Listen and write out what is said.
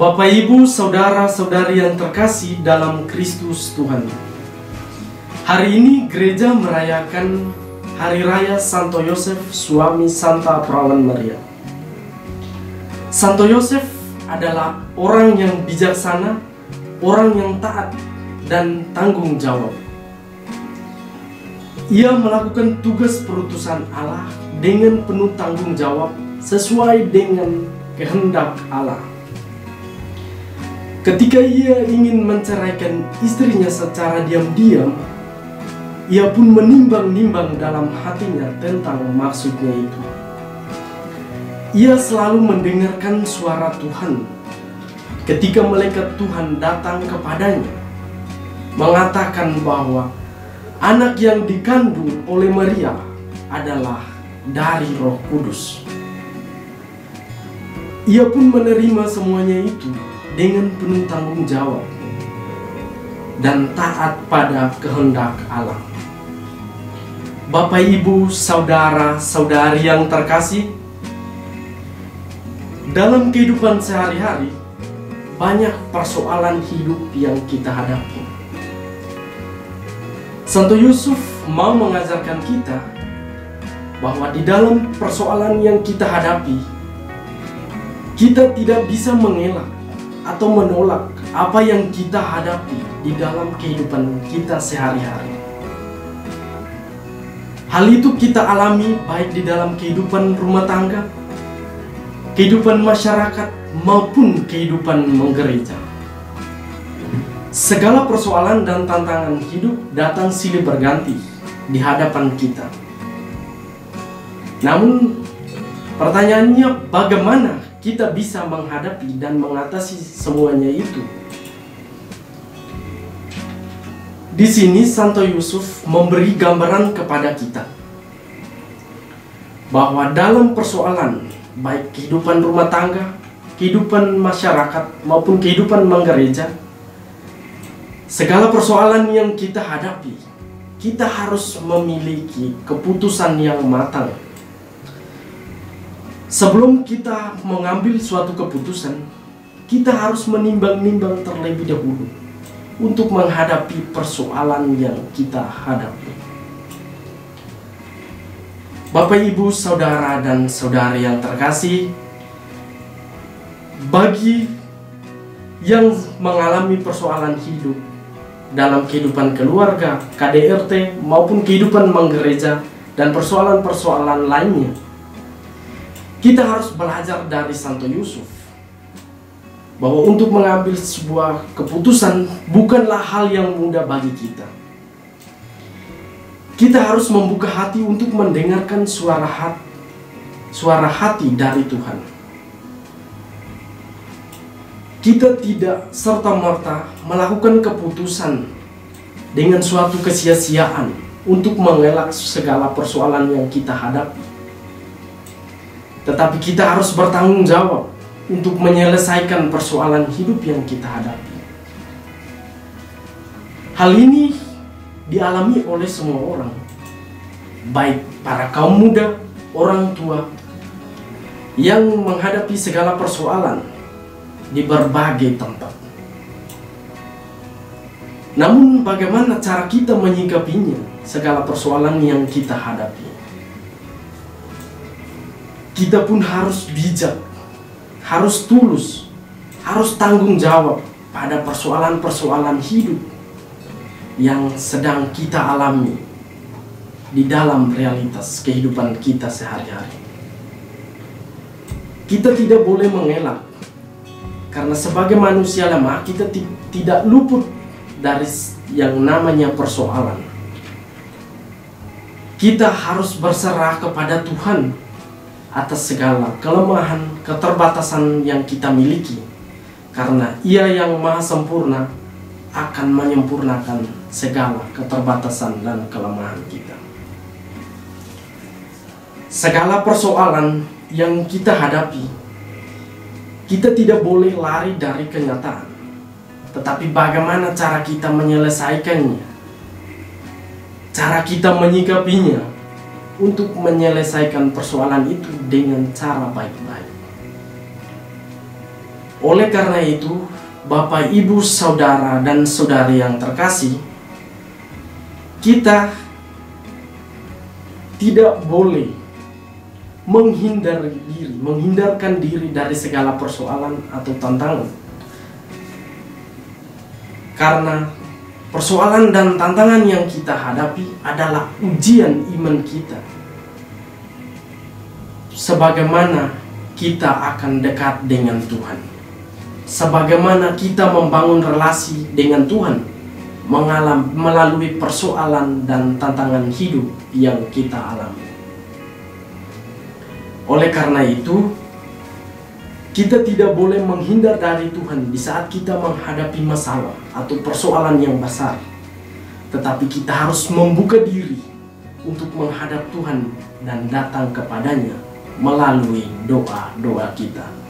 Bapak, Ibu, saudara-saudari yang terkasih dalam Kristus Tuhan. Hari ini gereja merayakan Hari Raya Santo Yosef, suami Santa Perawan Maria. Santo Yosef adalah orang yang bijaksana, orang yang taat dan tanggung jawab. Ia melakukan tugas perutusan Allah dengan penuh tanggung jawab sesuai dengan kehendak Allah. Ketika ia ingin menceraikan istrinya secara diam-diam, ia pun menimbang-nimbang dalam hatinya tentang maksudnya itu. Ia selalu mendengarkan suara Tuhan ketika malaikat Tuhan datang kepadanya, mengatakan bahwa anak yang dikandung oleh Maria adalah dari Roh Kudus. Ia pun menerima semuanya itu dengan penuh tanggung jawab dan taat pada kehendak Allah. Bapak, Ibu, saudara-saudari yang terkasih, dalam kehidupan sehari-hari banyak persoalan hidup yang kita hadapi. Santo Yusuf mau mengajarkan kita bahwa di dalam persoalan yang kita hadapi, kita tidak bisa mengelak atau menolak apa yang kita hadapi di dalam kehidupan kita sehari-hari. Hal itu kita alami baik di dalam kehidupan rumah tangga, kehidupan masyarakat, maupun kehidupan menggereja. Segala persoalan dan tantangan hidup datang silih berganti di hadapan kita. Namun, pertanyaannya bagaimana kita bisa menghadapi dan mengatasi semuanya itu? Di sini Santo Yusuf memberi gambaran kepada kita bahwa dalam persoalan baik kehidupan rumah tangga, kehidupan masyarakat, maupun kehidupan menggereja, segala persoalan yang kita hadapi, kita harus memiliki keputusan yang matang. Sebelum kita mengambil suatu keputusan, kita harus menimbang-nimbang terlebih dahulu untuk menghadapi persoalan yang kita hadapi. Bapak, Ibu, saudara dan saudari yang terkasih, bagi yang mengalami persoalan hidup dalam kehidupan keluarga, KDRT, maupun kehidupan menggereja dan persoalan-persoalan lainnya, kita harus belajar dari Santo Yusuf bahwa untuk mengambil sebuah keputusan bukanlah hal yang mudah bagi kita. Kita harus membuka hati untuk mendengarkan suara hati dari Tuhan. Kita tidak serta-merta melakukan keputusan dengan suatu kesia-siaan untuk mengelak segala persoalan yang kita hadapi. Tetapi kita harus bertanggung jawab untuk menyelesaikan persoalan hidup yang kita hadapi. Hal ini dialami oleh semua orang, baik para kaum muda, orang tua, yang menghadapi segala persoalan di berbagai tempat. Namun bagaimana cara kita menyikapinya, segala persoalan yang kita hadapi? Kita pun harus bijak, harus tulus, harus tanggung jawab pada persoalan-persoalan hidup yang sedang kita alami di dalam realitas kehidupan kita sehari-hari. Kita tidak boleh mengelak, karena sebagai manusia lemah kita tidak luput dari yang namanya persoalan. Kita harus berserah kepada Tuhan atas segala kelemahan, keterbatasan yang kita miliki, karena Ia yang maha sempurna akan menyempurnakan segala keterbatasan dan kelemahan kita. Segala persoalan yang kita hadapi, kita tidak boleh lari dari kenyataan, tetapi bagaimana cara kita menyelesaikannya, cara kita menyikapinya untuk menyelesaikan persoalan itu dengan cara baik-baik. Oleh karena itu, Bapak, Ibu, Saudara, dan Saudari yang terkasih, kita tidak boleh menghindarkan diri dari segala persoalan atau tantangan. Karena persoalan dan tantangan yang kita hadapi adalah ujian iman kita. Sebagaimana kita akan dekat dengan Tuhan, sebagaimana kita membangun relasi dengan Tuhan melalui persoalan dan tantangan hidup yang kita alami. Oleh karena itu, kita tidak boleh menghindar dari Tuhan di saat kita menghadapi masalah atau persoalan yang besar. Tetapi kita harus membuka diri untuk menghadap Tuhan dan datang kepadanya melalui doa-doa kita.